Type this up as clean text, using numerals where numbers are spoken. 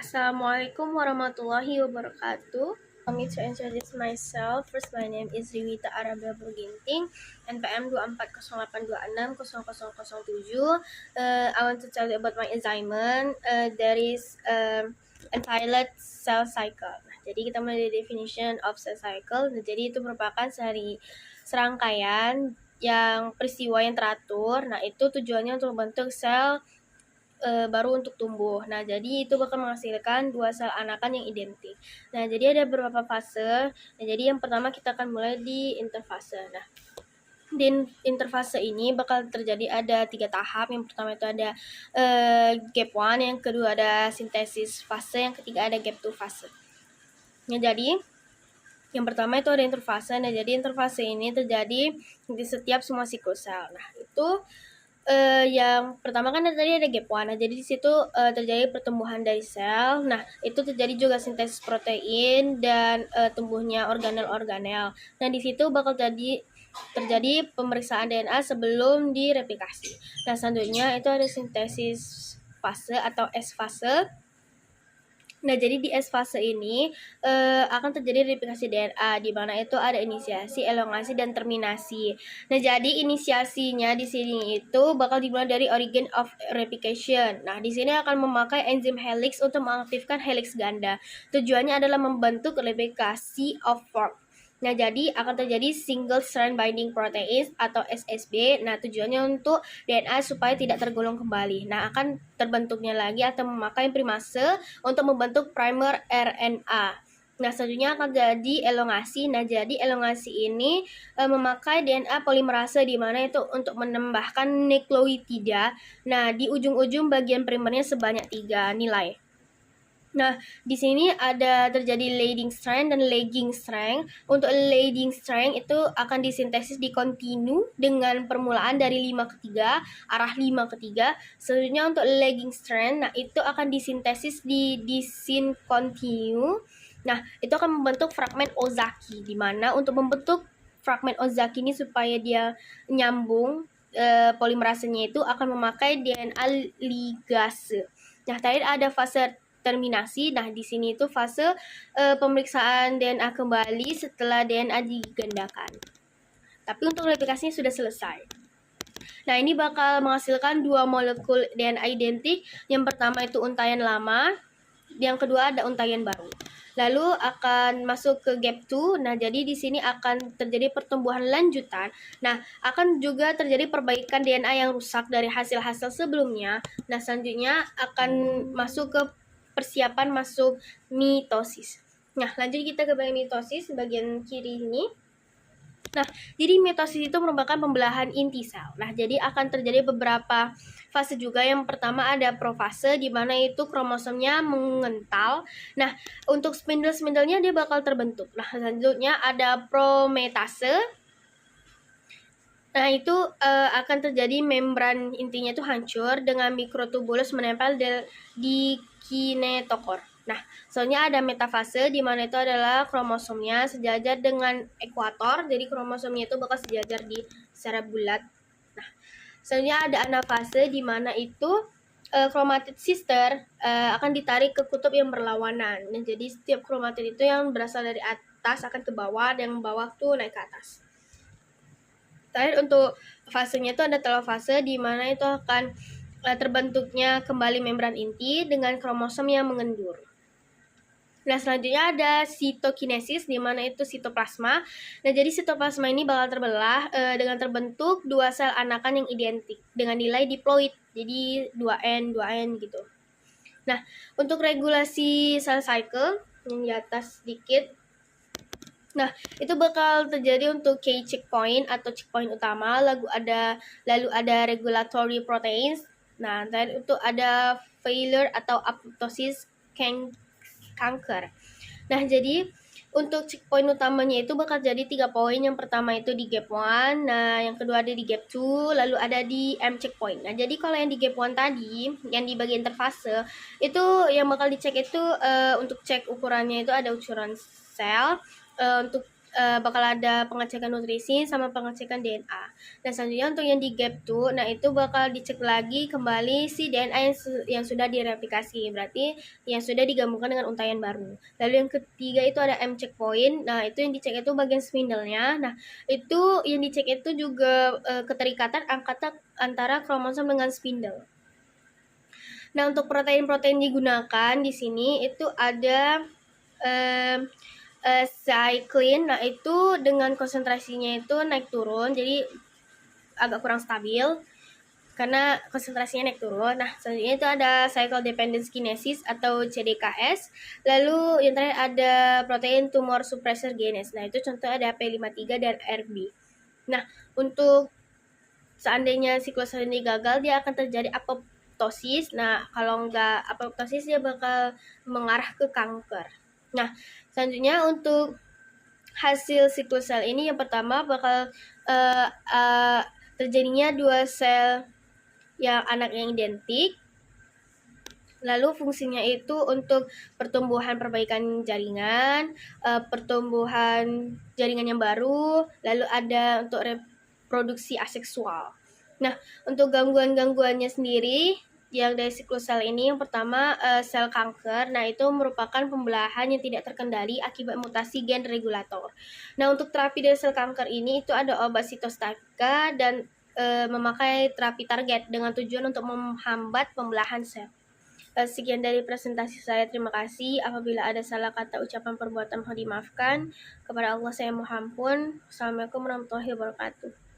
Assalamualaikum warahmatullahi wabarakatuh. Allow me to introduce myself. First, my name is Riwita Arabia Burginting, NPM 2408260007. I want to tell you about my assignment. There is entitled cell cycle. Nah, jadi kita mulai dari definition of cell cycle. Nah, jadi itu merupakan serangkaian yang peristiwa yang teratur. Nah, itu tujuannya untuk membentuk sel baru untuk tumbuh. Nah, jadi itu bakal menghasilkan dua sel anakan yang identik. Nah, jadi ada beberapa fase. Nah, jadi yang pertama kita akan mulai di interfase. Nah, di interfase ini bakal terjadi ada 3 tahap. Yang pertama itu ada gap 1, yang kedua ada sintesis fase, yang ketiga ada gap 2 fase. Nah, jadi yang pertama itu ada interfase. Nah, jadi interfase ini terjadi di setiap semua siklus sel. Nah, itu yang pertama kan tadi ada gap 1. Nah, jadi di situ terjadi pertumbuhan dari sel. Nah, itu terjadi juga sintesis protein dan tumbuhnya organel-organel. Nah, di situ bakal terjadi pemeriksaan DNA sebelum direplikasi. Nah, selanjutnya itu ada sintesis fase atau S fase. Nah, jadi di S fase ini akan terjadi replikasi DNA, di mana itu ada inisiasi, elongasi, dan terminasi. Nah, jadi inisiasinya di sini itu bakal dimulai dari origin of replication. Nah, di sini akan memakai enzim helix untuk mengaktifkan helix ganda. Tujuannya adalah membentuk replikasi of fork. Nah, jadi akan terjadi single strand binding proteins atau SSB. Nah, tujuannya untuk DNA supaya tidak tergolong kembali. Nah, akan terbentuknya lagi atau memakai primase untuk membentuk primer RNA. Nah, selanjutnya akan jadi elongasi. Nah, jadi elongasi ini memakai DNA polimerase, di mana itu untuk menambahkan nukleotida. Nah, di ujung-ujung bagian primernya sebanyak 3 nilai. Nah, di sini ada terjadi leading strand dan lagging strand. Untuk leading strand itu akan disintesis di kontinu dengan permulaan dari 5 ke 3, arah 5 ke 3. Selanjutnya untuk lagging strand, nah itu akan disintesis di discontinue. Nah, itu akan membentuk fragmen Ozaki, di mana untuk membentuk fragmen Ozaki ini supaya dia nyambung, polimerasenya itu akan memakai DNA ligase. Nah, tadi ada fase terminasi. Nah, di sini itu fase pemeriksaan DNA kembali setelah DNA digandakan. Tapi untuk replikasinya sudah selesai. Nah, ini bakal menghasilkan 2 molekul DNA identik. Yang pertama itu untayan lama, yang kedua ada untayan baru. Lalu akan masuk ke gap 2. Nah, jadi di sini akan terjadi pertumbuhan lanjutan. Nah, akan juga terjadi perbaikan DNA yang rusak dari hasil-hasil sebelumnya. Nah, selanjutnya akan masuk ke persiapan masuk mitosis. Nah, lanjut kita ke bagian mitosis bagian kiri ini. Nah, jadi mitosis itu merupakan pembelahan inti sel. Nah, jadi akan terjadi beberapa fase juga. Yang pertama ada profase, di mana itu kromosomnya mengental. Nah, untuk spindle-spindlenya dia bakal terbentuk. Nah, selanjutnya ada prometase. Nah, itu akan terjadi membran intinya itu hancur dengan mikrotubulus menempel di kinetokor. Nah, soalnya ada metafase, di mana itu adalah kromosomnya sejajar dengan ekuator, jadi kromosomnya itu bakal sejajar secara bulat. Nah, selanjutnya ada anafase, di mana itu kromatid sister akan ditarik ke kutub yang berlawanan. Nah, jadi setiap kromatid itu yang berasal dari atas akan ke bawah, dan bawah tuh naik ke atas. Terakhir untuk fasenya itu ada telofase, di mana itu akan terbentuknya kembali membran inti dengan kromosom yang mengendur. Nah, selanjutnya ada sitokinesis, di mana itu sitoplasma. Nah, jadi sitoplasma ini bakal terbelah dengan terbentuk 2 sel anakan yang identik dengan nilai diploid. Jadi 2N gitu. Nah, untuk regulasi cell cycle yang di atas sedikit. Nah, itu bakal terjadi untuk key checkpoint atau checkpoint utama, lalu ada regulatory proteins. Nah, dan itu ada failure atau apoptosis kanker. Nah, jadi untuk checkpoint utamanya itu bakal jadi 3 poin. Yang pertama itu di gap 1, nah yang kedua ada di gap 2, lalu ada di M checkpoint. Nah, jadi kalau yang di gap 1 tadi, yang di bagian interfase, itu yang bakal dicek itu untuk cek ukurannya itu ada ukuran sel. Untuk bakal ada pengecekan nutrisi sama pengecekan DNA. Dan selanjutnya untuk yang di gap tuh, nah itu bakal dicek lagi kembali si DNA yang sudah direplikasi, berarti yang sudah digabungkan dengan untaian baru. Lalu yang ketiga itu ada M checkpoint. Nah itu yang dicek itu bagian spindle-nya. Nah itu yang dicek itu juga keterikatan angkatan antara kromosom dengan spindle. Nah untuk protein-protein digunakan di sini itu ada cyclin. Nah itu dengan konsentrasinya itu naik turun, jadi agak kurang stabil karena konsentrasinya naik turun. Nah selanjutnya itu ada cycle dependence kinesis atau CDKS. Lalu yang terakhir ada protein tumor suppressor genes. Nah itu contoh ada P53 dan RB. Nah untuk seandainya siklus ini gagal, dia akan terjadi apoptosis. Nah kalau nggak apoptosis, dia bakal mengarah ke kanker. Nah selanjutnya untuk hasil siklus sel ini, yang pertama bakal terjadinya dua sel yang anak yang identik. Lalu fungsinya itu untuk pertumbuhan perbaikan jaringan, pertumbuhan jaringan yang baru, lalu ada untuk reproduksi aseksual. Nah, untuk gangguan-gangguannya sendiri yang dari siklus sel ini, yang pertama sel kanker. Nah itu merupakan pembelahan yang tidak terkendali akibat mutasi gen regulator. Nah untuk terapi dari sel kanker ini itu ada obat sitostatika dan memakai terapi target dengan tujuan untuk menghambat pembelahan sel. Sekian dari presentasi saya, terima kasih. Apabila ada salah kata, ucapan, perbuatan mohon dimaafkan. Kepada Allah saya mohon ampun. Assalamualaikum warahmatullahi wabarakatuh.